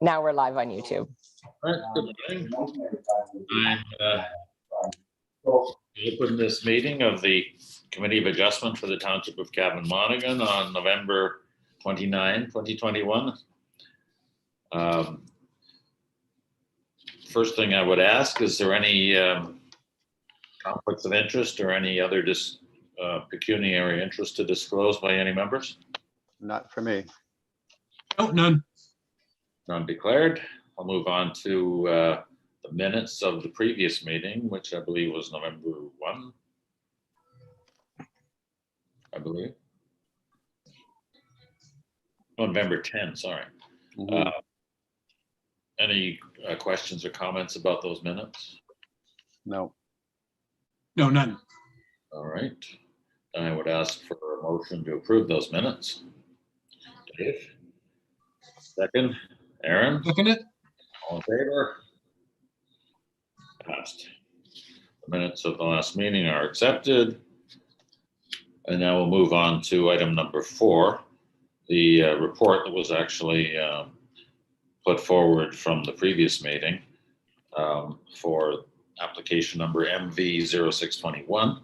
Now we're live on YouTube. All right, good morning. Open this meeting of the Committee of Adjustment for the Township of Cavan-Monaghan on November 29, 2021. First thing I would ask, is there any conflicts of interest or any other pecuniary interest to disclose by any members? Not for me. Oh, none. None declared. I'll move on to the minutes of the previous meeting, which I believe was November 1. I believe. November 10, sorry. Mhm. Any questions or comments about those minutes? No. No, none. All right. Then I would ask for a motion to approve those minutes. Dave? Second. Aaron? Second it. All in favor? Passed. The minutes of the last meeting are accepted. And now we'll move on to item number 4, the report that was actually put forward from the previous meeting for application number MV0621.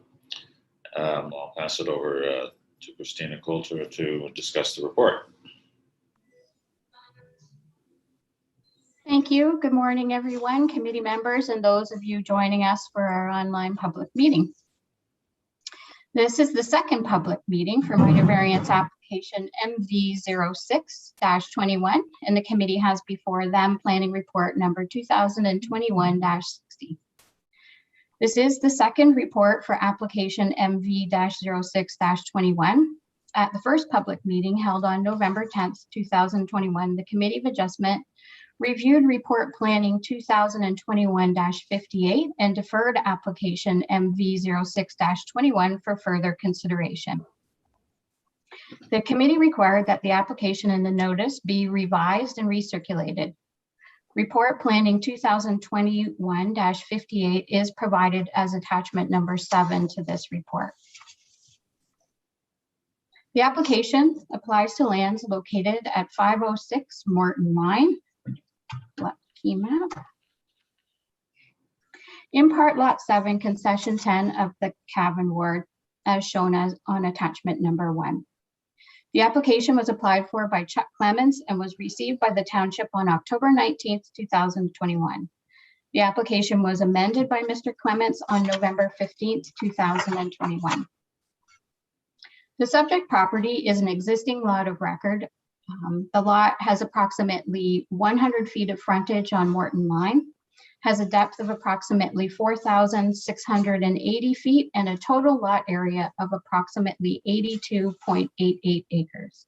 I'll pass it over to Christina Coulter to discuss the report. Thank you. Good morning, everyone, committee members, and those of you joining us for our online public meeting. This is the second public meeting for minor variance application MV06-21, and the committee has before them planning report number 2021-60. This is the second report for application MV-06-21. At the first public meeting held on November 10th, 2021, the Committee of Adjustment reviewed report planning 2021-58 and deferred application MV06-21 for further consideration. The committee required that the application and the notice be revised and recirculated. Report planning 2021-58 is provided as attachment number 7 to this report. The application applies to lands located at 506 Morton Line. Key map. In part lot 7, concession 10 of the Cavan ward, as shown as on attachment number 1. The application was applied for by Chuck Clements and was received by the township on October 19th, 2021. The application was amended by Mr. Clements on November 15th, 2021. The subject property is an existing lot of record. The lot has approximately 100 feet of frontage on Morton Line, has a depth of approximately 4,680 feet, and a total lot area of approximately 82.88 acres.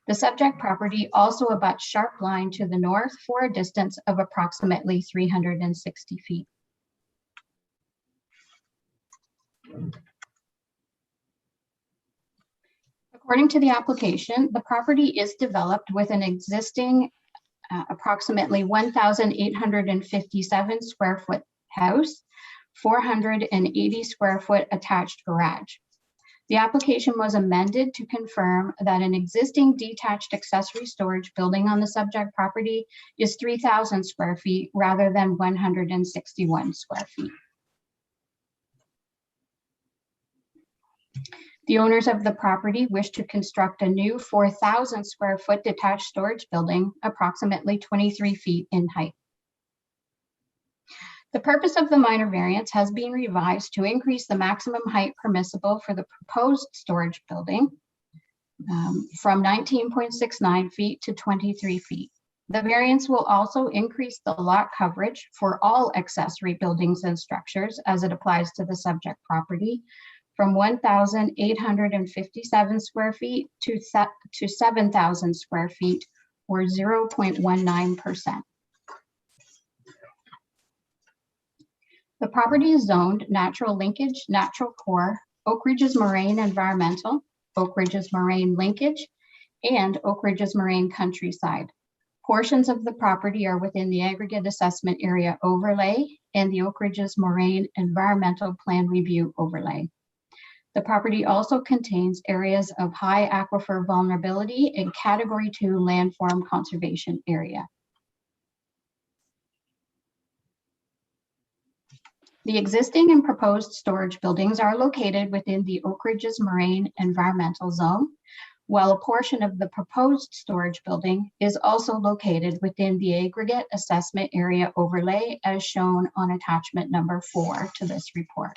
The subject property also abuts Sharp Line to the north for a distance of approximately 360 feet. According to the application, the property is developed with an existing approximately 1,857 square foot house, 480 square foot attached garage. The application was amended to confirm that an existing detached accessory storage building on the subject property is 3,000 square feet rather than 161 square feet. The owners of the property wish to construct a new 4,000 square foot detached storage building, approximately 23 feet in height. The purpose of the minor variance has been revised to increase the maximum height permissible for the proposed storage building from 19.69 feet to 23 feet. The variance will also increase the lot coverage for all accessory buildings and structures as it applies to the subject property, from 1,857 square feet to 7,000 square feet, or 0.19%. The property is zoned natural linkage, natural core, Oak Ridges Moraine Environmental, Oak Ridges Moraine Linkage, and Oak Ridges Moraine Countryside. Portions of the property are within the aggregate assessment area overlay and the Oak Ridges Moraine Environmental Plan Review overlay. The property also contains areas of high aquifer vulnerability and Category 2 landform conservation area. The existing and proposed storage buildings are located within the Oak Ridges Moraine Environmental Zone, while a portion of the proposed storage building is also located within the aggregate assessment area overlay as shown on attachment number 4 to this report.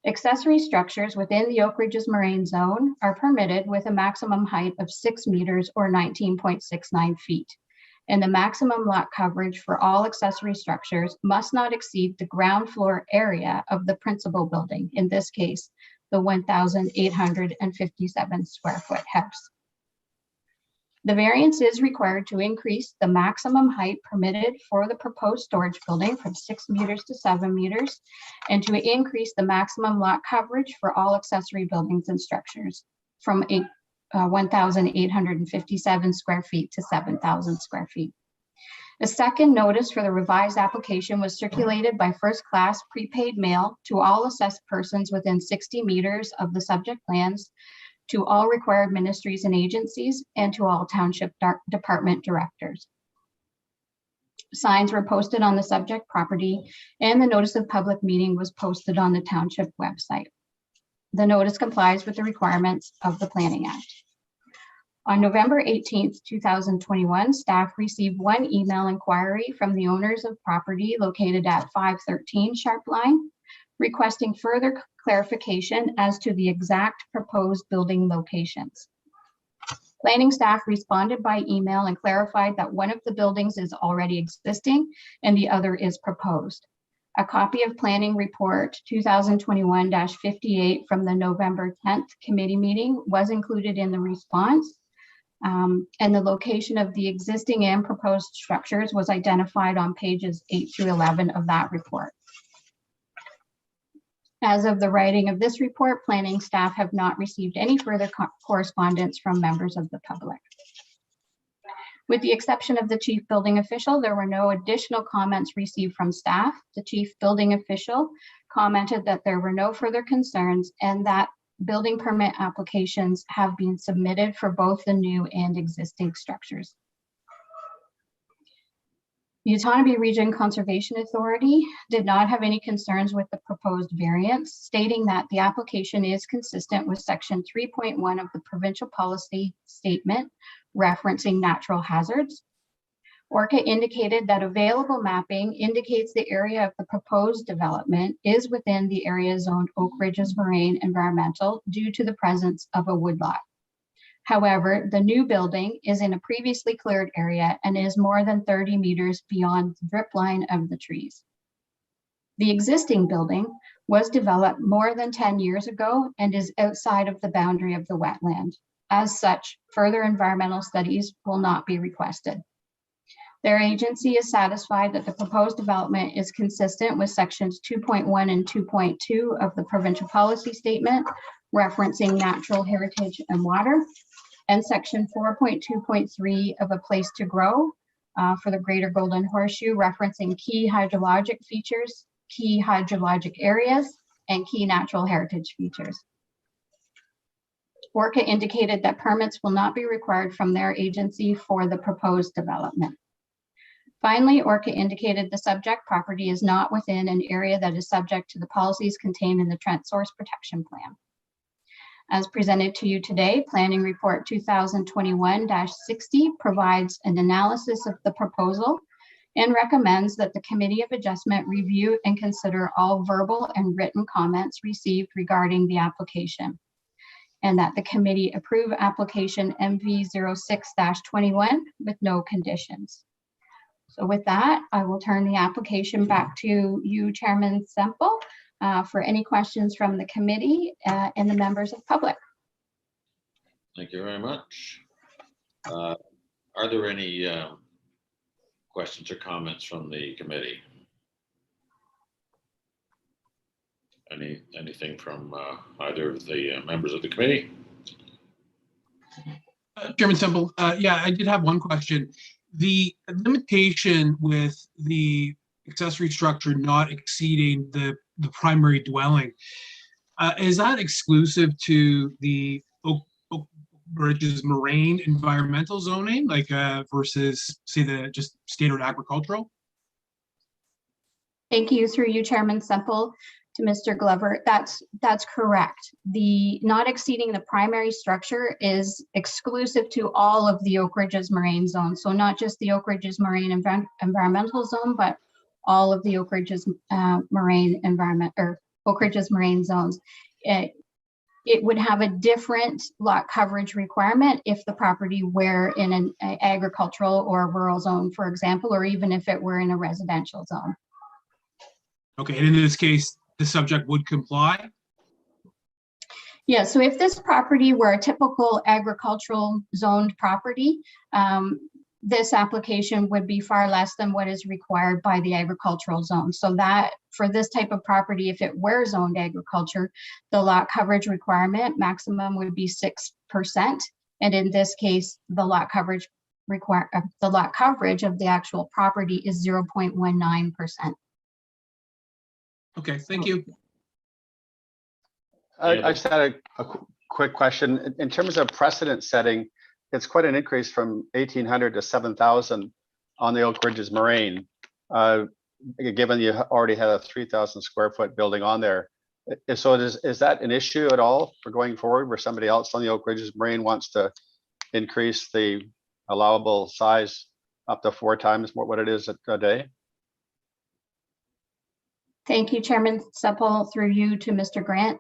Accessory structures within the Oak Ridges Moraine Zone are permitted with a maximum height of 6 meters or 19.69 feet. And the maximum lot coverage for all accessory structures must not exceed the ground floor area of the principal building, in this case, the 1,857 square foot house. The variance is required to increase the maximum height permitted for the proposed storage building from 6 meters to 7 meters, and to increase the maximum lot coverage for all accessory buildings and structures from 1,857 square feet to 7,000 square feet. A second notice for the revised application was circulated by first-class prepaid mail to all assessed persons within 60 meters of the subject lands, to all required ministries and agencies, and to all township department directors. Signs were posted on the subject property, and the notice of public meeting was posted on the township website. The notice complies with the requirements of the Planning Act. On November 18th, 2021, staff received one email inquiry from the owners of property located at 513 Sharp Line, requesting further clarification as to the exact proposed building locations. Planning staff responded by email and clarified that one of the buildings is already existing and the other is proposed. A copy of Planning Report 2021-58 from the November 10th committee meeting was included in the response. And the location of the existing and proposed structures was identified on pages 8 through 11 of that report. As of the writing of this report, planning staff have not received any further correspondence from members of the public. With the exception of the chief building official, there were no additional comments received from staff. The chief building official commented that there were no further concerns and that building permit applications have been submitted for both the new and existing structures. The Otonabee Region Conservation Authority did not have any concerns with the proposed variance, stating that the application is consistent with section 3.1 of the provincial policy statement referencing natural hazards. ORCA indicated that available mapping indicates the area of the proposed development is within the area zoned Oak Ridges Moraine Environmental due to the presence of a woodlot. However, the new building is in a previously cleared area and is more than 30 meters beyond the drip line of the trees. The existing building was developed more than 10 years ago and is outside of the boundary of the wetland. As such, further environmental studies will not be requested. Their agency is satisfied that the proposed development is consistent with sections 2.1 and 2.2 of the provincial policy statement referencing natural heritage and water, and section 4.2.3 of a place to grow for the Greater Golden Horseshoe referencing key hydrologic features, key hydrologic areas, and key natural heritage features. ORCA indicated that permits will not be required from their agency for the proposed development. Finally, ORCA indicated the subject property is not within an area that is subject to the policies contained in the Trent Source Protection Plan. As presented to you today, Planning Report 2021-60 provides an analysis of the proposal and recommends that the Committee of Adjustment review and consider all verbal and written comments received regarding the application, and that the committee approve application MV06-21 with no conditions. So with that, I will turn the application back to you, Chairman Semple, for any questions from the committee and the members of public. Thank you very much. Are there any questions or comments from the committee? Anything from either of the members of the committee? Chairman Semple, yeah, I did have one question. The limitation with the accessory structure not exceeding the primary dwelling, is that exclusive to the Oak Ridges Moraine environmental zoning, like versus say the just standard agricultural? Thank you, through you, Chairman Semple, to Mr. Glover. That's correct. The not exceeding the primary structure is exclusive to all of the Oak Ridges Moraine Zone. So not just the Oak Ridges Moraine Environmental Zone, but all of the Oak Ridges Moraine Environment or Oak Ridges Moraine Zones. It would have a different lot coverage requirement if the property were in an agricultural or rural zone, for example, or even if it were in a residential zone. Okay, and in this case, the subject would comply? Yeah, so if this property were a typical agricultural zoned property, this application would be far less than what is required by the agricultural zone. So that for this type of property, if it were zoned agriculture, the lot coverage requirement maximum would be 6%. And in this case, the lot coverage of the actual property is 0.19%. Okay, thank you. I just had a quick question. In terms of precedent setting, it's quite an increase from 1,800 to 7,000 on the Oak Ridges Moraine. Given you already had a 3,000 square foot building on there. So is that an issue at all for going forward where somebody else on the Oak Ridges Moraine wants to increase the allowable size up to 4 times what it is a day? Thank you, Chairman Semple, through you to Mr. Grant.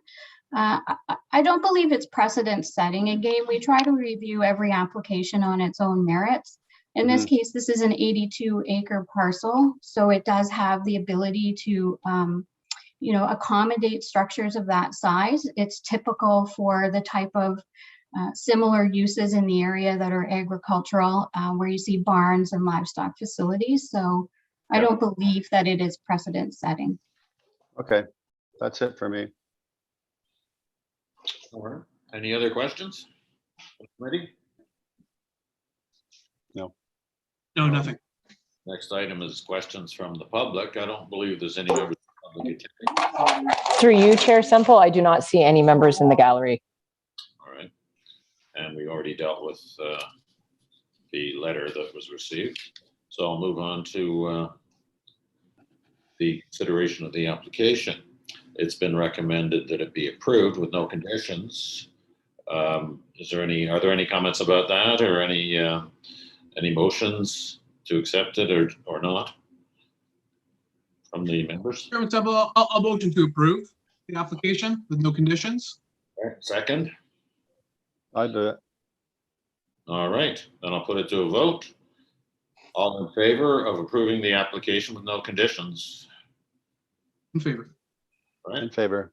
I don't believe it's precedent setting. Again, we try to review every application on its own merits. In this case, this is an 82-acre parcel, so it does have the ability to, accommodate structures of that size. It's typical for the type of similar uses in the area that are agricultural, where you see barns and livestock facilities. So I don't believe that it is precedent setting. Okay, that's it for me. All right. Any other questions? Ready? No, nothing. Next item is questions from the public. I don't believe there's any members of the public attending. Through you, Chair Semple, I do not see any members in the gallery. All right. And we already dealt with the letter that was received. So I'll move on to the consideration of the application. It's been recommended that it be approved with no conditions. Are there any comments about that, or any motions to accept it or not from the members? Chairman Semple, I'll motion to approve the application with no conditions. All right, second. I do it. All right, then I'll put it to a vote. All in favor of approving the application with no conditions? In favor. All In right, favor.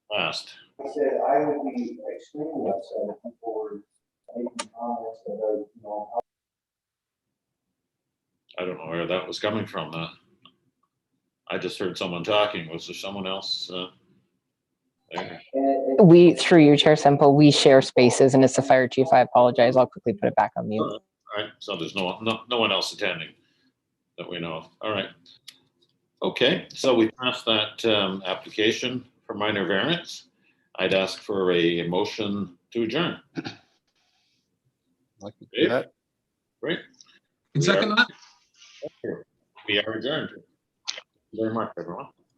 passed. I said I would be extremely upset if people were making comments about, I don't know where that was coming from. I just heard someone talking. Was there someone else there? We, through you, Chair Semple, we share spaces and it's the fire chief. I apologize. I'll quickly put it back on mute. All right, so there's no one else attending that we know of. All right. Okay, so we passed that application for minor variance. I'd ask for a motion to adjourn. Like to do Dave? that. Great. And second that? We are adjourned. Thank you very much, everyone.